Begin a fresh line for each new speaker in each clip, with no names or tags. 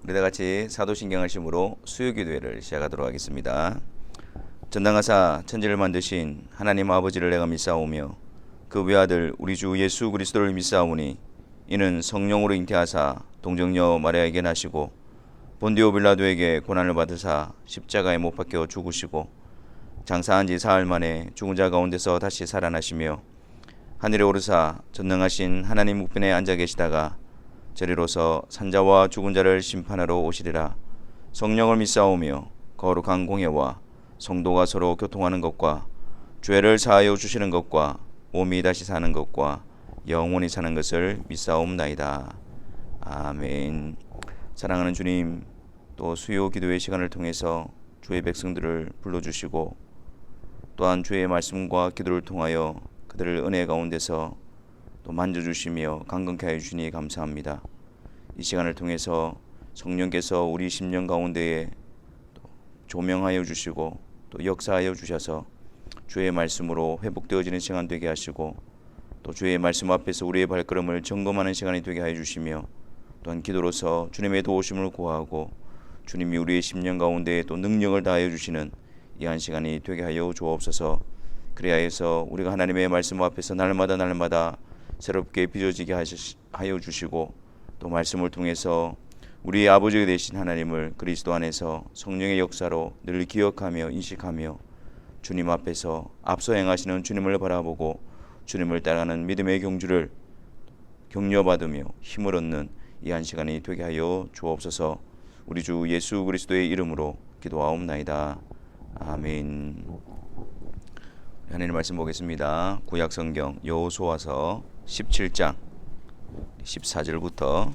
우리 다 같이 사도신경을 심으로 수요기도회를 시작하도록 하겠습니다. 전당하사 천지를 만드신 하나님 아버지를 내가 믿사오며 그 외아들 우리 주 예수 그리스도를 믿사오니 이는 성령으로 잉태하사 동정녀 마리아에게 나시고 본디오 빌라도에게 고난을 받으사 십자가에 못 박혀 죽으시고 장사한 지 사흘 만에 죽은 자 가운데서 다시 살아나시며 하늘에 오르사 전능하신 하나님 우편에 앉아 계시다가 저리로서 산자와 죽은 자를 심판하러 오시리라. 성령을 믿사오며 거룩한 공예와 성도가 서로 교통하는 것과 죄를 사하여 주시는 것과 몸이 다시 사는 것과 영원히 사는 것을 믿사옵나이다. 아멘. 사랑하는 주님, 또 수요 기도의 시간을 통해서 주의 백성들을 불러주시고 또한 주의 말씀과 기도를 통하여 그들을 은혜 가운데서 또 만져주시며 강건케 하여 주시니 감사합니다. 이 시간을 통해서 성령께서 우리 심령 가운데에 또 조명하여 주시고 또 역사하여 주셔서 주의 말씀으로 회복되어지는 시간 되게 하시고 또 주의 말씀 앞에서 우리의 발걸음을 점검하는 시간이 되게 하여 주시며 또한 기도로서 주님의 도우심을 구하고 주님이 우리의 심령 가운데에 또 능력을 다하여 주시는 이 한 시간이 되게 하여 주옵소서. 그리하여서 우리가 하나님의 말씀 앞에서 날마다 새롭게 빚어지게 하여 주시고 또 말씀을 통해서 우리의 아버지가 되신 하나님을 그리스도 안에서 성령의 역사로 늘 기억하며 인식하며 주님 앞에서 앞서 행하시는 주님을 바라보고 주님을 따라가는 믿음의 경주를 격려받으며 힘을 얻는 이 한 시간이 되게 하여 주옵소서. 우리 주 예수 그리스도의 이름으로 기도하옵나이다. 아멘. 하나님 말씀 보겠습니다. 구약 성경 여호수아서 17장 14절부터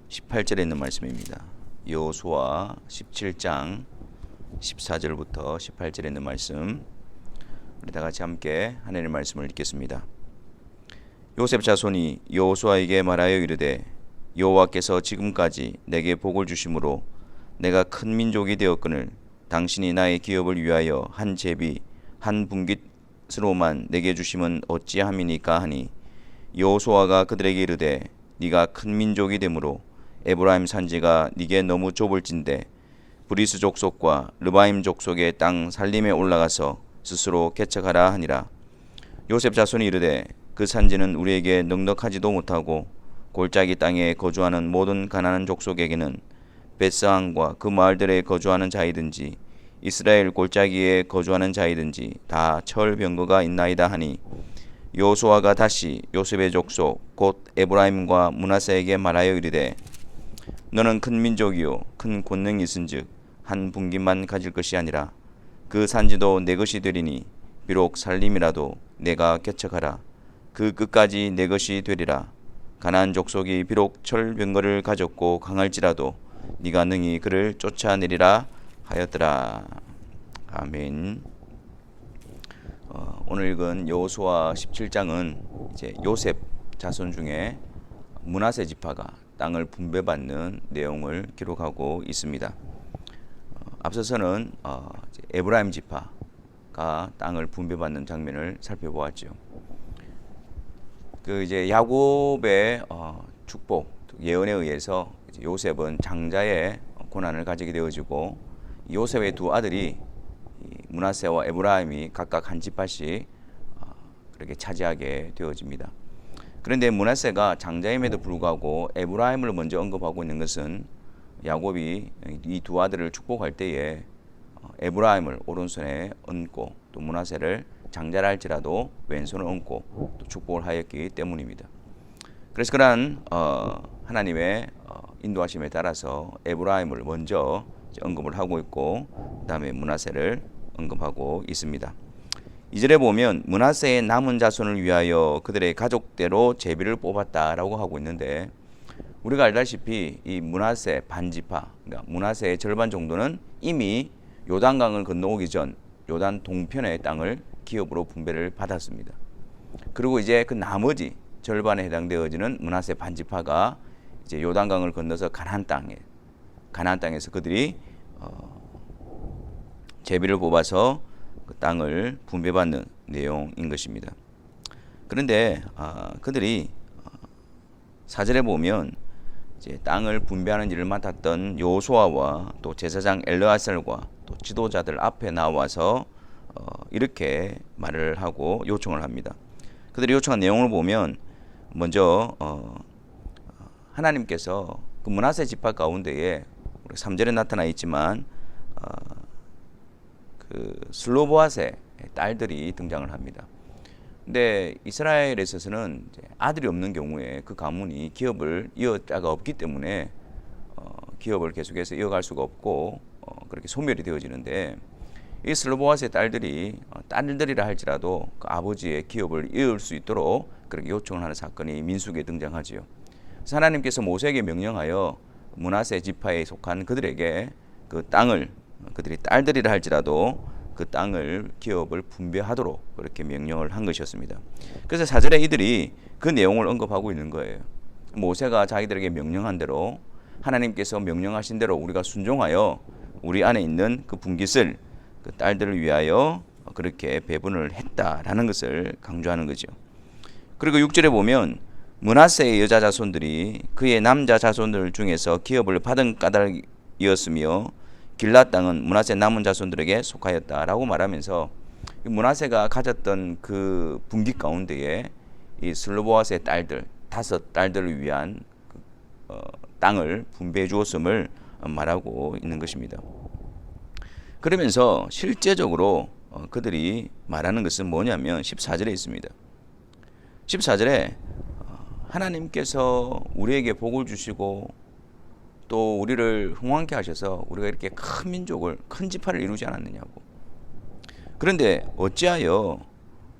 18절에 있는 말씀입니다. 여호수아 17장 14절부터 18절에 있는 말씀, 우리 다 같이 함께 하나님의 말씀을 읽겠습니다. 요셉 자손이 여호수아에게 말하여 이르되 여호와께서 지금까지 내게 복을 주심으로 내가 큰 민족이 되었거늘 당신이 나의 기업을 위하여 한 제비 한 분깃으로만 내게 주심은 어찌함이니까 하니 여호수아가 그들에게 이르되 네가 큰 민족이 되므로 에브라임 산지가 네게 너무 좁을진대 브리스 족속과 르바임 족속의 땅 살림에 올라가서 스스로 개척하라 하니라. 요셉 자손이 이르되 그 산지는 우리에게 넉넉하지도 못하고 골짜기 땅에 거주하는 모든 가나안 족속에게는 벳스항과 그 마을들에 거주하는 자이든지 이스라엘 골짜기에 거주하는 자이든지 다 철병거가 있나이다 하니 여호수아가 다시 요셉의 족속 곧 에브라임과 므낫세에게 말하여 이르되 너는 큰 민족이요 큰 권능이 있은즉 한 분깃만 가질 것이 아니라 그 산지도 내 것이 되리니 비록 살림이라도 내가 개척하라. 그 끝까지 내 것이 되리라. 가나안 족속이 비록 철병거를 가졌고 강할지라도 네가 능히 그를 쫓아내리라 하였더라. 아멘. 오늘 읽은 여호수아 17장은 이제 요셉 자손 중에 므낫세 지파가 땅을 분배받는 내용을 기록하고 있습니다. 앞서서는 에브라임 지파가 땅을 분배받는 장면을 살펴보았죠. 그 이제 야곱의 축복 예언에 의해서 이제 요셉은 장자의 고난을 가지게 되어지고 요셉의 두 아들이 므낫세와 에브라임이 각각 한 지파씩 그렇게 차지하게 되어집니다. 그런데 므낫세가 장자임에도 불구하고 에브라임을 먼저 언급하고 있는 것은 야곱이 이 두 아들을 축복할 때에 에브라임을 오른손에 얹고 또 므낫세를 장자라 할지라도 왼손을 얹고 또 축복을 하였기 때문입니다. 그래서 그러한 하나님의 인도하심에 따라서 에브라임을 먼저 언급을 하고 있고 그 다음에 므낫세를 언급하고 있습니다. 2절에 보면 므낫세의 남은 자손을 위하여 그들의 가족대로 제비를 뽑았다라고 하고 있는데 우리가 알다시피 이 므낫세 반지파, 그러니까 므낫세의 절반 정도는 이미 요단강을 건너오기 전 요단 동편의 땅을 기업으로 분배를 받았습니다. 그리고 이제 그 나머지 절반에 해당되어지는 므낫세 반지파가 이제 요단강을 건너서 가나안 땅에서 그들이 제비를 뽑아서 그 땅을 분배받는 내용인 것입니다. 그런데 그들이 4절에 보면 이제 땅을 분배하는 일을 맡았던 여호수아와 또 제사장 엘르아살과 또 지도자들 앞에 나와서 이렇게 말을 하고 요청을 합니다. 그들이 요청한 내용을 보면 먼저 하나님께서 그 므낫세 지파 가운데에 3절에 나타나 있지만 그 슬로보앗의 딸들이 등장을 합니다. 근데 이스라엘에 있어서는 이제 아들이 없는 경우에 그 가문이 기업을 이을 자가 없기 때문에 기업을 계속해서 이어갈 수가 없고 그렇게 소멸이 되어지는데, 이 슬로보앗의 딸들이 딸들이라 할지라도 그 아버지의 기업을 이을 수 있도록 그렇게 요청을 하는 사건이 민수기에 등장하지요. 그래서 하나님께서 모세에게 명령하여 므낫세 지파에 속한 그들에게 그 땅을, 그들이 딸들이라 할지라도 그 땅을 기업을 분배하도록 그렇게 명령을 한 것이었습니다. 그래서 4절에 이들이 그 내용을 언급하고 있는 거예요. 모세가 자기들에게 명령한 대로, 하나님께서 명령하신 대로 우리가 순종하여 우리 안에 있는 그 분깃을 그 딸들을 위하여 그렇게 배분을 했다라는 것을 강조하는 거죠. 그리고 6절에 보면 므낫세의 여자 자손들이 그의 남자 자손들 중에서 기업을 받은 까닭이었으며 길랏 땅은 므낫세 남은 자손들에게 속하였다라고 말하면서 므낫세가 가졌던 그 분깃 가운데에 이 슬로보앗의 딸들 5딸들을 위한 땅을 분배해 주었음을 말하고 있는 것입니다. 그러면서 실제적으로 그들이 말하는 것은 뭐냐면 14절에 있습니다. 14절에 하나님께서 우리에게 복을 주시고 또 우리를 흥왕케 하셔서 우리가 이렇게 큰 민족을, 큰 지파를 이루지 않았느냐고. 그런데 어찌하여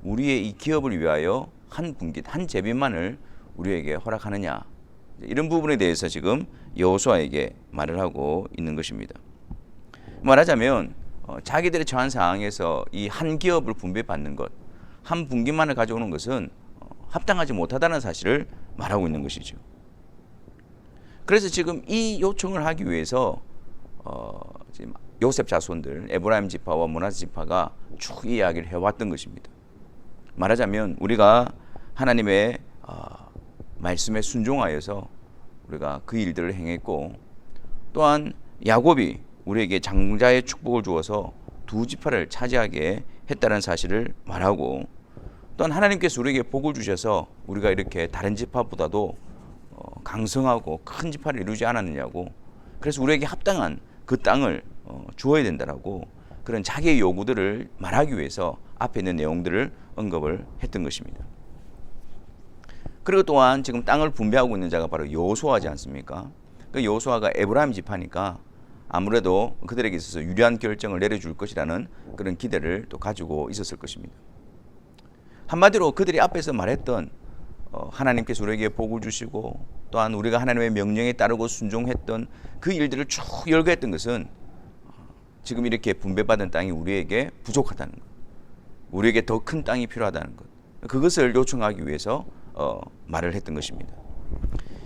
우리의 이 기업을 위하여 한 분깃, 한 제빈만을 우리에게 허락하느냐. 이런 부분에 대해서 지금 여호수아에게 말을 하고 있는 것입니다. 말하자면 자기들의 처한 상황에서 이 한 기업을 분배받는 것, 한 분깃만을 가져오는 것은 합당하지 못하다는 사실을 말하고 있는 것이죠. 그래서 지금 이 요청을 하기 위해서 지금 요셉 자손들, 에브라임 지파와 므낫세 지파가 쭉 이야기를 해왔던 것입니다. 말하자면 우리가 하나님의 말씀에 순종하여서 우리가 그 일들을 행했고, 또한 야곱이 우리에게 장자의 축복을 주어서 2지파를 차지하게 했다는 사실을 말하고, 또한 하나님께서 우리에게 복을 주셔서 우리가 이렇게 다른 지파보다도 강성하고 큰 지파를 이루지 않았느냐고, 그래서 우리에게 합당한 그 땅을 주어야 된다라고 그런 자기의 요구들을 말하기 위해서 앞에 있는 내용들을 언급을 했던 것입니다. 그리고 또한 지금 땅을 분배하고 있는 자가 바로 여호수아지 않습니까? 그 여호수아가 에브라임 지파니까 아무래도 그들에게 있어서 유리한 결정을 내려줄 것이라는 그런 기대를 또 가지고 있었을 것입니다. 한마디로 그들이 앞에서 말했던 하나님께서 우리에게 복을 주시고 또한 우리가 하나님의 명령에 따르고 순종했던 그 일들을 쭉 열거했던 것은 지금 이렇게 분배받은 땅이 우리에게 부족하다는 것, 우리에게 더 큰 땅이 필요하다는 것, 그것을 요청하기 위해서 말을 했던 것입니다.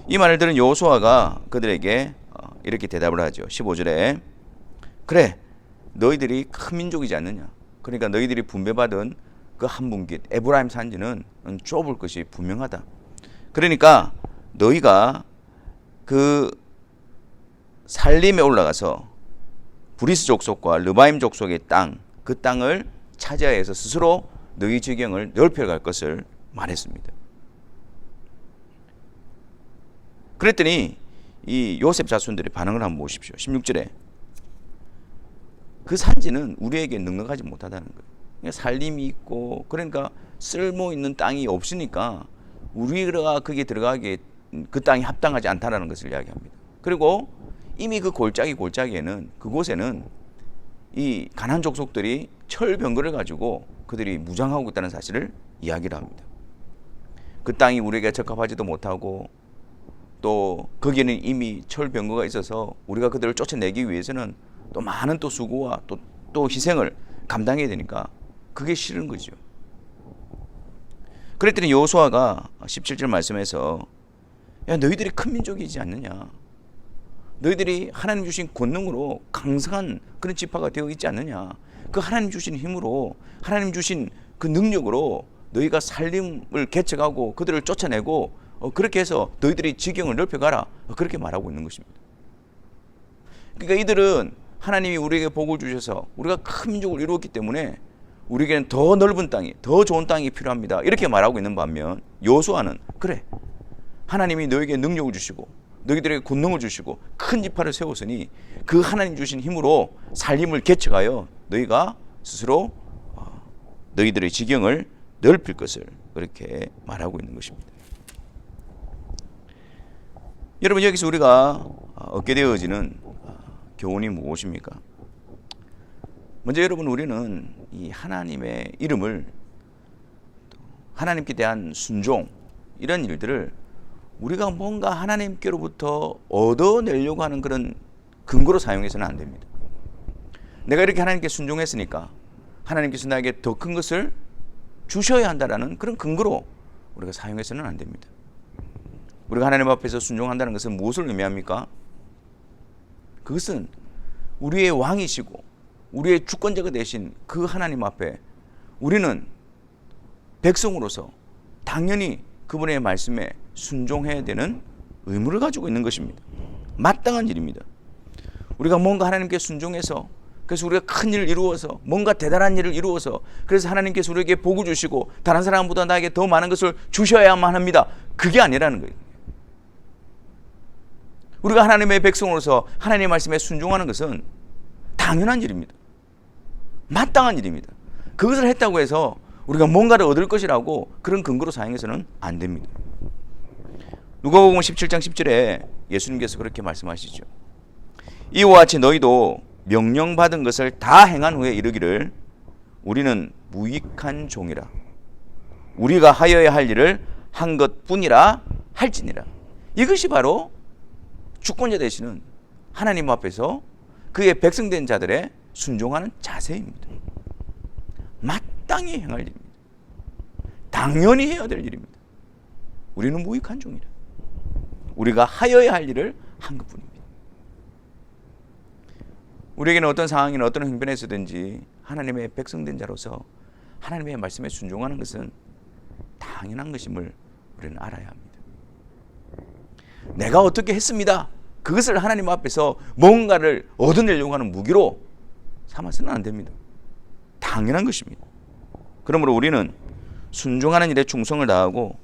이 말을 들은 여호수아가 그들에게 이렇게 대답을 하죠. 15절에 그래, 너희들이 큰 민족이지 않느냐. 그러니까 너희들이 분배받은 그 한 분깃 에브라임 산지는 좁을 것이 분명하다. 그러니까 너희가 그 살림에 올라가서 브리스 족속과 르바임 족속의 땅, 그 땅을 차지하여서 스스로 너희 지경을 넓혀갈 것을 말했습니다. 그랬더니 이 요셉 자손들의 반응을 한번 보십시오. 16절에 그 산지는 우리에게 넉넉하지 못하다는 거예요. 살림이 있고 그러니까 쓸모 있는 땅이 없으니까 우리가 거기에 들어가기에 그 땅이 합당하지 않다는 것을 이야기합니다. 그리고 이미 그 골짜기에는 그곳에는 이 가나안 족속들이 철병거를 가지고 그들이 무장하고 있다는 사실을 이야기를 합니다. 그 땅이 우리에게 적합하지도 못하고 또 거기에는 이미 철병거가 있어서 우리가 그들을 쫓아내기 위해서는 또 많은 또 수고와 또 희생을 감당해야 되니까 그게 싫은 거죠. 그랬더니 여호수아가 17절 말씀에서 야, 너희들이 큰 민족이지 않느냐. 너희들이 하나님 주신 권능으로 강성한 그런 지파가 되어 있지 않느냐. 그 하나님 주신 힘으로, 하나님 주신 그 능력으로 너희가 살림을 개척하고 그들을 쫓아내고 그렇게 해서 너희들이 지경을 넓혀가라. 그렇게 말하고 있는 것입니다. 그러니까 이들은 하나님이 우리에게 복을 주셔서 우리가 큰 민족을 이루었기 때문에 우리에게는 더 넓은 땅이, 더 좋은 땅이 필요합니다. 이렇게 말하고 있는 반면 여호수아는 그래, 하나님이 너에게 능력을 주시고 너희들에게 권능을 주시고 큰 지파를 세웠으니 그 하나님 주신 힘으로 살림을 개척하여 너희가 스스로 너희들의 지경을 넓힐 것을 그렇게 말하고 있는 것입니다. 여러분, 여기서 우리가 얻게 되어지는 교훈이 무엇입니까? 먼저 여러분, 우리는 이 하나님의 이름을, 하나님께 대한 순종, 이런 일들을 우리가 뭔가 하나님께로부터 얻어내려고 하는 그런 근거로 사용해서는 안 됩니다. 내가 이렇게 하나님께 순종했으니까 하나님께서 나에게 더 큰 것을 주셔야 한다라는 그런 근거로 우리가 사용해서는 안 됩니다. 우리가 하나님 앞에서 순종한다는 것은 무엇을 의미합니까? 그것은 우리의 왕이시고 우리의 주권자가 되신 그 하나님 앞에 우리는 백성으로서 당연히 그분의 말씀에 순종해야 되는 의무를 가지고 있는 것입니다. 마땅한 일입니다. 우리가 뭔가 하나님께 순종해서, 그래서 우리가 큰 일을 이루어서, 뭔가 대단한 일을 이루어서, 그래서 하나님께서 우리에게 복을 주시고 다른 사람보다 나에게 더 많은 것을 주셔야만 합니다. 그게 아니라는 거예요. 우리가 하나님의 백성으로서 하나님의 말씀에 순종하는 것은 당연한 일입니다. 마땅한 일입니다. 그것을 했다고 해서 우리가 뭔가를 얻을 것이라고 그런 근거로 사용해서는 안 됩니다. 누가복음 17장 10절에 예수님께서 그렇게 말씀하시죠. 이와 같이 너희도 명령받은 것을 다 행한 후에 이르기를 우리는 무익한 종이라, 우리가 하여야 할 일을 한 것뿐이라 할지니라. 이것이 바로 주권자 되시는 하나님 앞에서 그의 백성된 자들의 순종하는 자세입니다. 마땅히 행할 일입니다. 당연히 해야 될 일입니다. 우리는 무익한 종이라, 우리가 하여야 할 일을 한 것뿐입니다. 우리에게는 어떤 상황이나 어떤 형편에서든지 하나님의 백성된 자로서 하나님의 말씀에 순종하는 것은 당연한 것임을 우리는 알아야 합니다. 내가 어떻게 했습니다, 그것을 하나님 앞에서 뭔가를 얻어내려고 하는 무기로 삼아서는 안 됩니다. 당연한 것입니다. 그러므로 우리는 순종하는 일에 충성을 다하고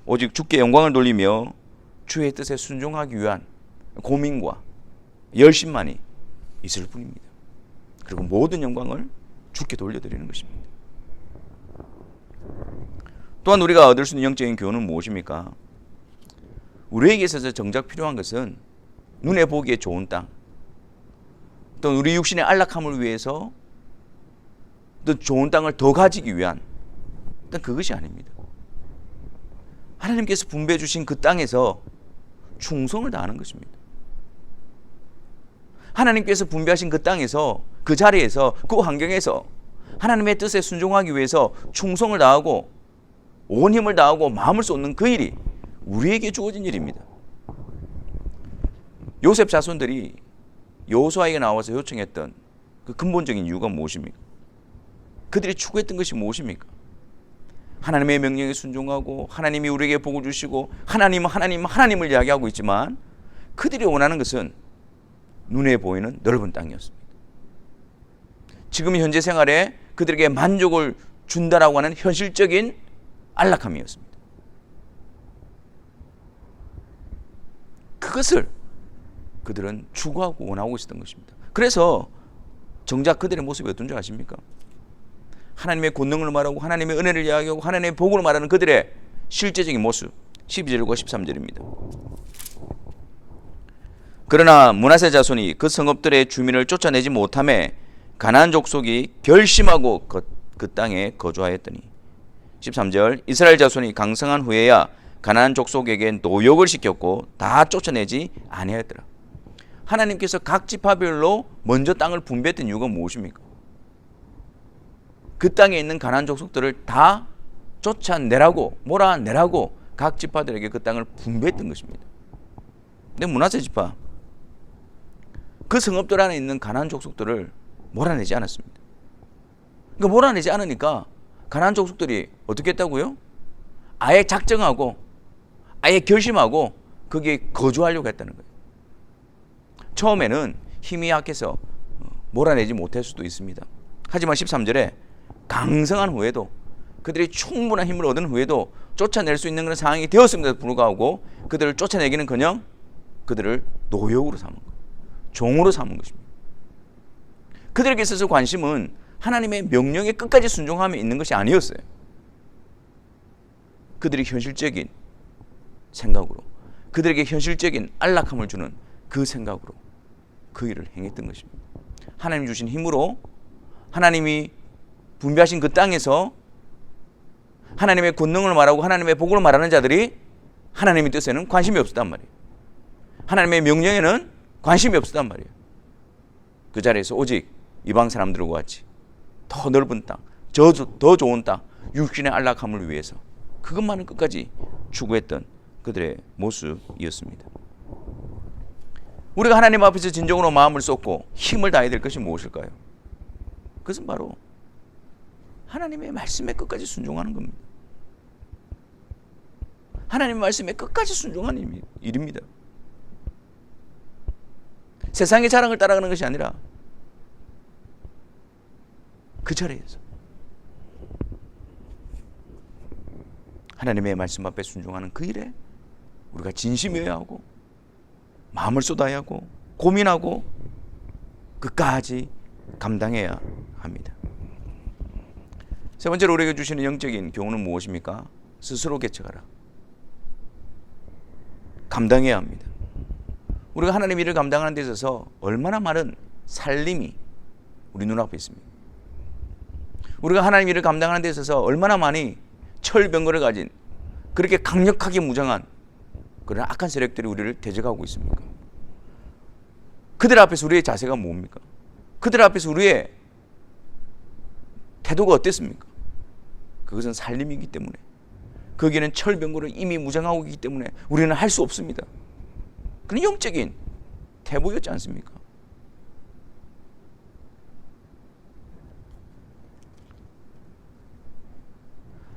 오직 주께 영광을 돌리며 주의 뜻에 순종하기 위한 고민과 열심만이 있을 뿐입니다. 그리고 모든 영광을 주께 돌려드리는 것입니다. 또한 우리가 얻을 수 있는 영적인 교훈은 무엇입니까? 우리에게 있어서 정작 필요한 것은 눈에 보기에 좋은 땅, 또 우리 육신의 안락함을 위해서 또 좋은 땅을 더 가지기 위한 그것이 아닙니다. 하나님께서 분배해 주신 그 땅에서 충성을 다하는 것입니다. 하나님께서 분배하신 그 땅에서, 그 자리에서, 그 환경에서 하나님의 뜻에 순종하기 위해서 충성을 다하고 온 힘을 다하고 마음을 쏟는 그 일이 우리에게 주어진 일입니다. 요셉 자손들이 여호수아에게 나와서 요청했던 그 근본적인 이유가 무엇입니까? 그들이 추구했던 것이 무엇입니까? 하나님의 명령에 순종하고 하나님이 우리에게 복을 주시고 하나님을 이야기하고 있지만 그들이 원하는 것은 눈에 보이는 넓은 땅이었습니다. 지금 현재 생활에 그들에게 만족을 준다라고 하는 현실적인 안락함이었습니다. 그것을 그들은 추구하고 원하고 있었던 것입니다. 그래서 정작 그들의 모습이 어떤 줄 아십니까? 하나님의 권능을 말하고 하나님의 은혜를 이야기하고 하나님의 복을 말하는 그들의 실제적인 모습, 12절과 13절입니다. 그러나 므낫세 자손이 그 성읍들의 주민을 쫓아내지 못하매 가나안 족속이 결심하고 그 땅에 거주하였더니, 13절, 이스라엘 자손이 강성한 후에야 가나안 족속에게 노역을 시켰고 다 쫓아내지 아니하였더라. 하나님께서 각 지파별로 먼저 땅을 분배했던 이유가 무엇입니까? 그 땅에 있는 가나안 족속들을 다 쫓아내라고, 몰아내라고 각 지파들에게 그 땅을 분배했던 것입니다. 근데 므낫세 지파, 그 성읍들 안에 있는 가나안 족속들을 몰아내지 않았습니다. 그러니까 몰아내지 않으니까 가나안 족속들이 어떻게 했다고요? 아예 작정하고 아예 결심하고 거기에 거주하려고 했다는 거예요. 처음에는 힘이 약해서 몰아내지 못할 수도 있습니다. 하지만 13절에 강성한 후에도, 그들이 충분한 힘을 얻은 후에도 쫓아낼 수 있는 그런 상황이 되었음에도 불구하고 그들을 쫓아내기는커녕 그들을 노역으로 삼은 거예요. 종으로 삼은 것입니다. 그들에게 있어서 관심은 하나님의 명령에 끝까지 순종함에 있는 것이 아니었어요. 그들이 현실적인 생각으로, 그들에게 현실적인 안락함을 주는 그 생각으로 그 일을 행했던 것입니다. 하나님 주신 힘으로 하나님이 분배하신 그 땅에서 하나님의 권능을 말하고 하나님의 복을 말하는 자들이 하나님의 뜻에는 관심이 없었단 말이에요. 하나님의 명령에는 관심이 없었단 말이에요. 그 자리에서 오직 이방 사람들과 같이 더 넓은 땅, 더 좋은 땅, 육신의 안락함을 위해서 그것만을 끝까지 추구했던 그들의 모습이었습니다. 우리가 하나님 앞에서 진정으로 마음을 쏟고 힘을 다해야 될 것이 무엇일까요? 그것은 바로 하나님의 말씀에 끝까지 순종하는 겁니다. 하나님의 말씀에 끝까지 순종하는 일입니다. 세상의 자랑을 따라가는 것이 아니라 그 자리에서 하나님의 말씀 앞에 순종하는 그 일에 우리가 진심이어야 하고 마음을 쏟아야 하고 고민하고 끝까지 감당해야 합니다. 세 번째로 우리에게 주시는 영적인 교훈은 무엇입니까? 스스로 개척하라. 감당해야 합니다. 우리가 하나님 일을 감당하는 데 있어서 얼마나 많은 살림이 우리 눈앞에 있습니다. 우리가 하나님 일을 감당하는 데 있어서 얼마나 많이 철병거를 가진 그렇게 강력하게 무장한 그런 악한 세력들이 우리를 대적하고 있습니까? 그들 앞에서 우리의 자세가 뭡니까? 그들 앞에서 우리의 태도가 어땠습니까? 그것은 살림이기 때문에, 거기에는 철병거를 이미 무장하고 있기 때문에 우리는 할 수 없습니다. 그런 영적인 태보였지 않습니까?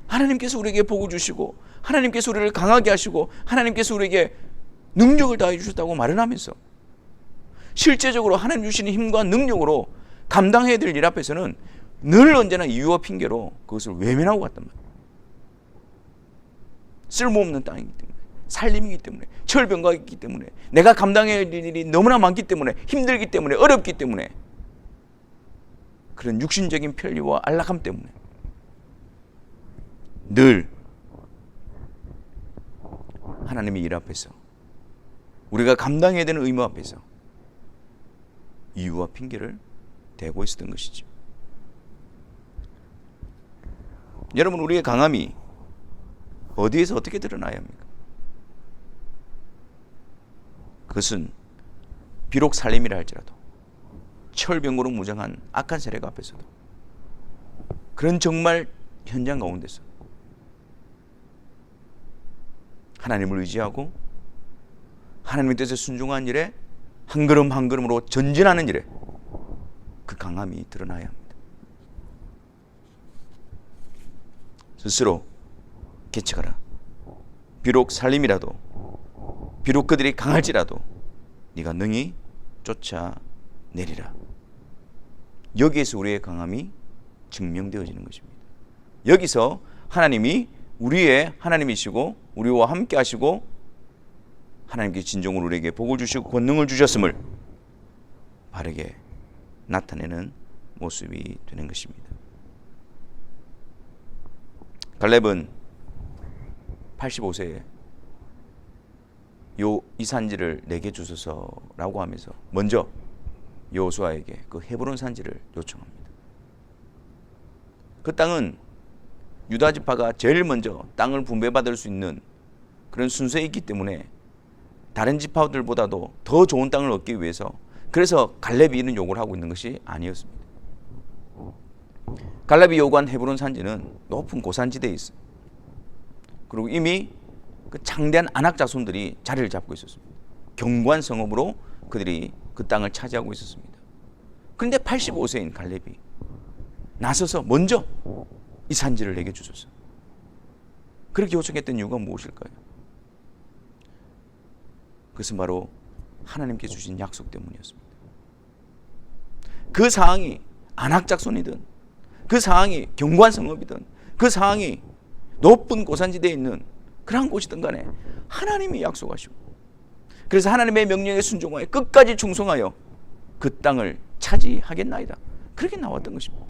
하나님께서 우리에게 복을 주시고 하나님께서 우리를 강하게 하시고 하나님께서 우리에게 능력을 다해 주셨다고 말을 하면서 실제적으로 하나님 주시는 힘과 능력으로 감당해야 될 일 앞에서는 늘 언제나 이유와 핑계로 그것을 외면하고 갔단 말이에요. 쓸모없는 땅이기 때문에, 살림이기 때문에, 철병가이기 때문에, 내가 감당해야 할 일이 너무나 많기 때문에, 힘들기 때문에, 어렵기 때문에, 그런 육신적인 편리와 안락함 때문에 늘 하나님의 일 앞에서, 우리가 감당해야 되는 의무 앞에서 이유와 핑계를 대고 있었던 것이죠. 여러분, 우리의 강함이 어디에서 어떻게 드러나야 합니까? 그것은 비록 살림이라 할지라도 철병으로 무장한 악한 세력 앞에서도, 그런 정말 현장 가운데서 하나님을 의지하고 하나님의 뜻에 순종한 일에 한 걸음 한 걸음으로 전진하는 일에 그 강함이 드러나야 합니다. 스스로 개척하라. 비록 살림이라도, 비록 그들이 강할지라도 네가 능히 쫓아내리라. 여기에서 우리의 강함이 증명되어지는 것입니다. 여기서 하나님이 우리의 하나님이시고 우리와 함께 하시고 하나님께 진정으로 우리에게 복을 주시고 권능을 주셨음을 바르게 나타내는 모습이 되는 것입니다. 갈렙은 85세에 이 산지를 내게 주소서라고 하면서 먼저 여호수아에게 그 헤브론 산지를 요청합니다. 그 땅은 유다 지파가 제일 먼저 땅을 분배받을 수 있는 그런 순서에 있기 때문에 다른 지파들보다도 더 좋은 땅을 얻기 위해서, 그래서 갈렙이 이런 요구를 하고 있는 것이 아니었습니다. 갈렙이 요구한 헤브론 산지는 높은 고산지대에 있어요. 그리고 이미 그 창대한 아낙 자손들이 자리를 잡고 있었습니다. 견고한 성읍으로 그들이 그 땅을 차지하고 있었습니다. 그런데 85세인 갈렙이 나서서 먼저 이 산지를 내게 주소서, 그렇게 요청했던 이유가 무엇일까요? 그것은 바로 하나님께 주신 약속 때문이었습니다. 그 상황이 안악작손이든, 그 상황이 견고한 성읍이든, 그 상황이 높은 고산지대에 있는 그러한 곳이든 간에 하나님이 약속하시고, 그래서 하나님의 명령에 순종하여 끝까지 충성하여 그 땅을 차지하겠나이다, 그렇게 나왔던 것입니다.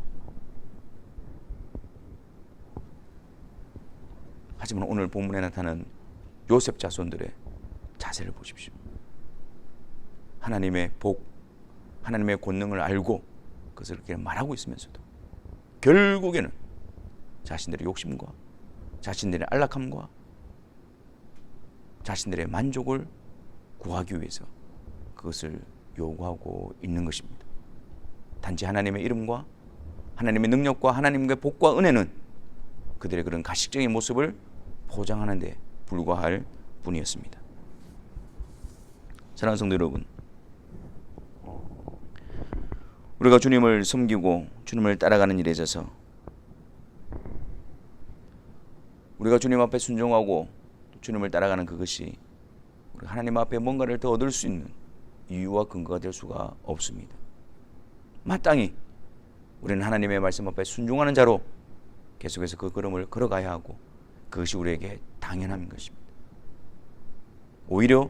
하지만 오늘 본문에 나타난 요셉 자손들의 자세를 보십시오. 하나님의 복, 하나님의 권능을 알고 그것을 그렇게 말하고 있으면서도 결국에는 자신들의 욕심과 자신들의 안락함과 자신들의 만족을 구하기 위해서 그것을 요구하고 있는 것입니다. 단지 하나님의 이름과 하나님의 능력과 하나님의 복과 은혜는 그들의 그런 가식적인 모습을 포장하는 데 불과할 뿐이었습니다. 사랑하는 성도 여러분, 우리가 주님을 섬기고 주님을 따라가는 일에 있어서 우리가 주님 앞에 순종하고 주님을 따라가는 그것이 우리가 하나님 앞에 뭔가를 더 얻을 수 있는 이유와 근거가 될 수가 없습니다. 마땅히 우리는 하나님의 말씀 앞에 순종하는 자로 계속해서 그 걸음을 걸어가야 하고 그것이 우리에게 당연한 것입니다. 오히려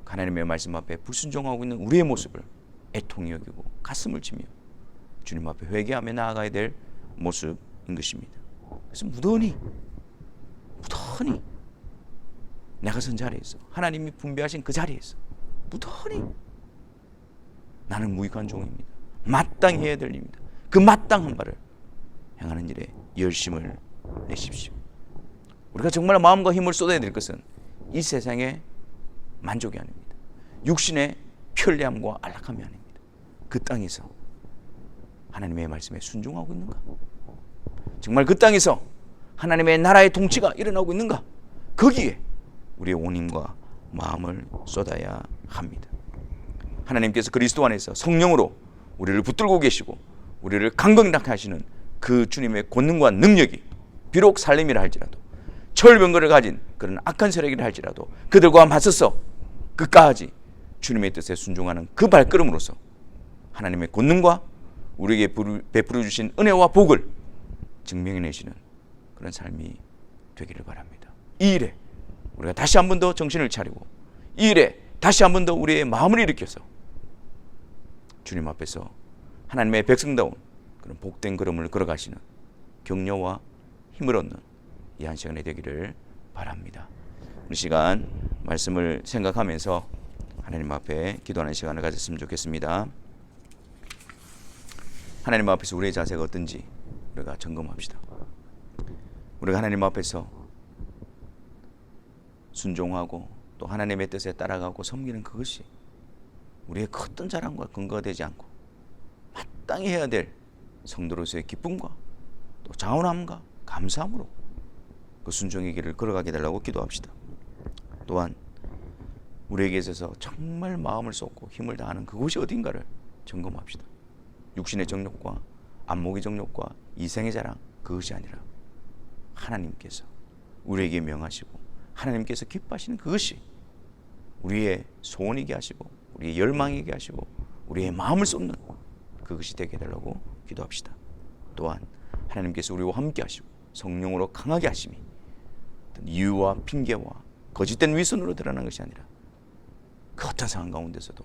하나님의 말씀 앞에 불순종하고 있는 우리의 모습을 애통히 여기고 가슴을 치며 주님 앞에 회개하며 나아가야 될 모습인 것입니다. 그래서 무던히 내가 선 자리에서, 하나님이 분배하신 그 자리에서 무던히 나는 무익한 종입니다, 마땅히 해야 될 일입니다, 그 마땅한 바를 행하는 일에 열심을 내십시오. 우리가 정말 마음과 힘을 쏟아야 될 것은 이 세상의 만족이 아닙니다. 육신의 편리함과 안락함이 아닙니다. 그 땅에서 하나님의 말씀에 순종하고 있는가? 정말 그 땅에서 하나님의 나라의 통치가 일어나고 있는가? 거기에 우리의 온힘과 마음을 쏟아야 합니다. 하나님께서 그리스도 안에서 성령으로 우리를 붙들고 계시고 우리를 강건하게 하시는 그 주님의 권능과 능력이 비록 살림이라 할지라도, 철병거를 가진 그런 악한 세력이라 할지라도 그들과 맞서서 끝까지 주님의 뜻에 순종하는 그 발걸음으로서 하나님의 권능과 우리에게 베풀어 주신 은혜와 복을 증명해내시는 그런 삶이 되기를 바랍니다. 이 일에 우리가 다시 한 번 더 정신을 차리고, 이 일에 다시 한 번 더 우리의 마음을 일으켜서 주님 앞에서 하나님의 백성다운 그런 복된 걸음을 걸어가시는 격려와 힘을 얻는 이 한 시간이 되기를 바랍니다. 이 시간 말씀을 생각하면서 하나님 앞에 기도하는 시간을 가졌으면 좋겠습니다. 하나님 앞에서 우리의 자세가 어떤지 우리가 점검합시다. 우리가 하나님 앞에서 순종하고 또 하나님의 뜻에 따라가고 섬기는 그것이 우리의 어떤 자랑과 근거가 되지 않고 마땅히 해야 될 성도로서의 기쁨과 또 자원함과 감사함으로 그 순종의 길을 걸어가게 달라고 기도합시다. 또한 우리에게 있어서 정말 마음을 쏟고 힘을 다하는 그곳이 어딘가를 점검합시다. 육신의 정욕과 안목의 정욕과 이생의 자랑, 그것이 아니라 하나님께서 우리에게 명하시고 하나님께서 기뻐하시는 그것이 우리의 소원이게 하시고 우리의 열망이게 하시고 우리의 마음을 쏟는 그것이 되게 해달라고 기도합시다. 또한 하나님께서 우리와 함께 하시고 성령으로 강하게 하심이 어떤 이유와 핑계와 거짓된 위선으로 드러난 것이 아니라 그 어떤 상황 가운데서도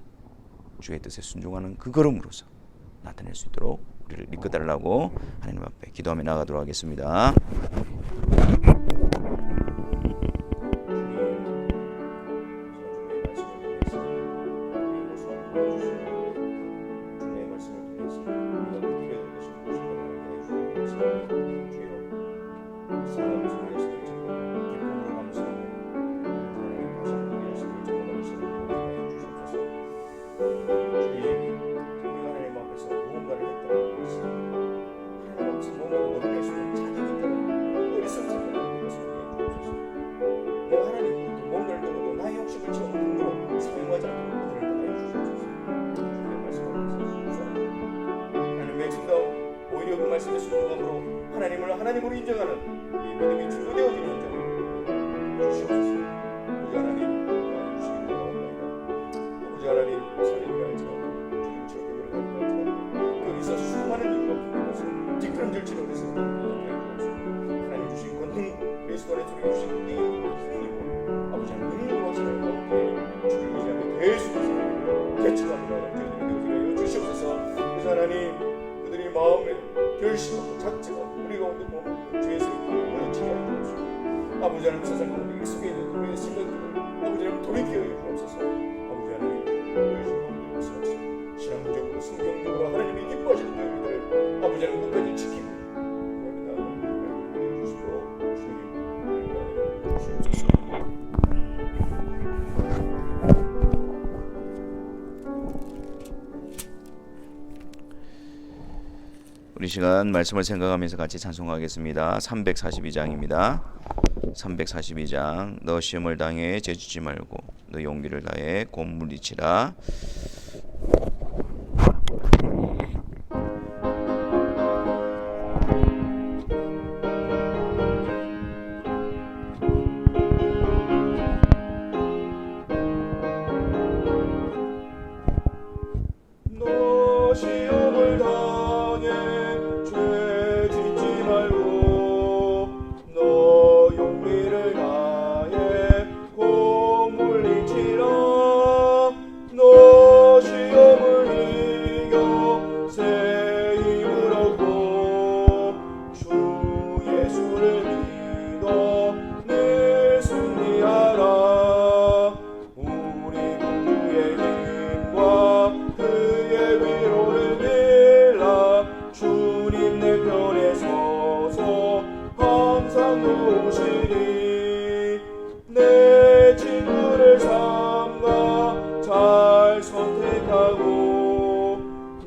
주의 뜻에 순종하는 그 걸음으로서 나타낼 수 있도록 우리를 이끌어달라고 하나님 앞에 기도하며 나아가도록 하겠습니다.
하나님으로 인정하는 이 믿음이 주되어지는 인정 주시옵소서. 우리 하나님 주시기를 바랍니다. 되게 주시옵소서. 그래서 하나님 그들이 마음에 결심하고 작정하고 우리 가운데 머물러 주의 성령을 부어주시게 하여 주옵소서. 아버지 하나님 세상 가운데 익숙해 있는 우리의 생각들을 아버지 하나님 돌이켜 주옵소서. 아버지 하나님 열심히 하옵소서. 신앙적으로 성경적으로 하나님이 기뻐하시는 너희들을 아버지 하나님 끝까지 지키고 주시도록 주님 주옵소서.
우리 시간 말씀을 생각하면서 같이 찬송하겠습니다. 342장입니다. 342장. 너 시험을 당해 재주지 말고 너 용기를 다해 곧 물리치라.
너 시험을 당해 죄 짓지 말고 너 용기를 다해 곧 물리치라. 너 시험을 이겨 새 힘을 얻고 주 예수를 믿어 늘 승리하라. 우리 구주의 힘과 그의 위로를 빌라. 주님 내 편에 서서 항상 도우시리. 내 친구를 삼가 잘 선택하고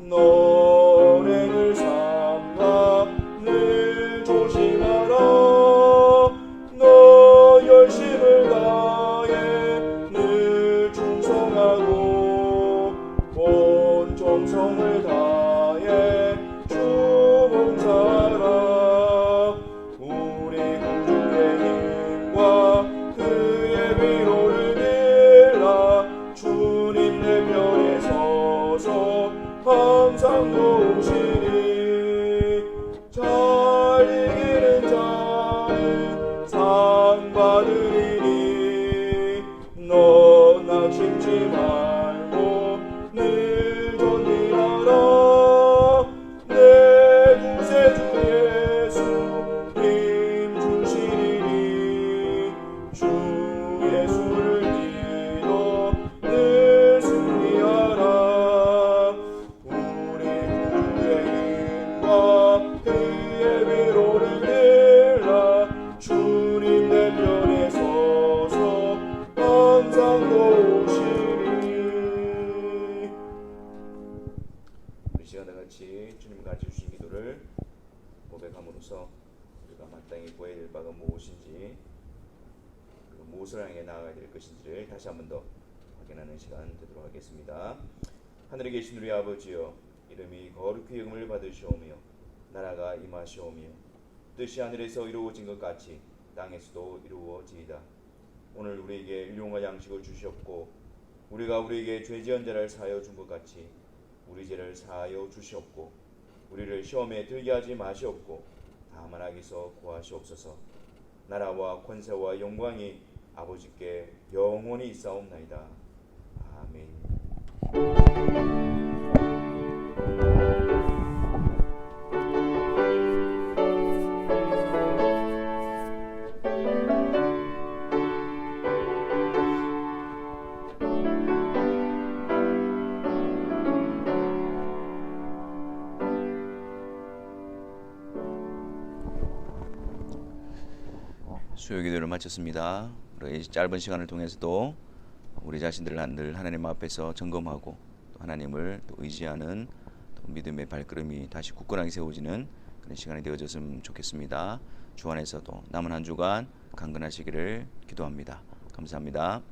너를 삼가 늘 조심하라. 너 열심을 다해 늘 충성하고 온 정성을 다해 주 봉사하라. 우리 구주의 힘과 그의 위로를 빌라. 주님 내 편에 서서 항상 도우시니. 잘 이기는 자는 상 받으리니. 너 낙심치 말고 늘 전진하라. 내 구세주 예수 힘 주시리니. 주 예수를 믿어 늘 승리하라. 우리 구주의 힘과 그의 위로를 빌라. 주님 내 편에 서서 항상 도우시리.
우리 시간 다 같이 주님 가르쳐 주신 기도를 고백함으로써 우리가 마땅히 구해야 될 바가 무엇인지 그리고 무엇을 향해 나아가야 될 것인지를 다시 한 번 더 확인하는 시간 되도록 하겠습니다. 하늘에 계신 우리 아버지여, 이름이 거룩히 여김을 받으시오며 나라가 임하시오며 뜻이 하늘에서 이루어진 것 같이 땅에서도 이루어지이다. 오늘 우리에게 일용할 양식을 주시옵고 우리가 우리에게 죄지은 자를 사하여 준 것 같이 우리 죄를 사하여 주시옵고 우리를 시험에 들게 하지 마시옵고 다만 악에서 구하시옵소서. 나라와 권세와 영광이 아버지께 영원히 있사옵나이다. 아멘. 수요 기도를 마쳤습니다. 이 짧은 시간을 통해서도 우리 자신들을 늘 하나님 앞에서 점검하고 또 하나님을 또 의지하는 또 믿음의 발걸음이 다시 굳건하게 세워지는 그런 시간이 되어졌으면 좋겠습니다. 주 안에서도 남은 한 주간 강건하시기를 기도합니다. 감사합니다.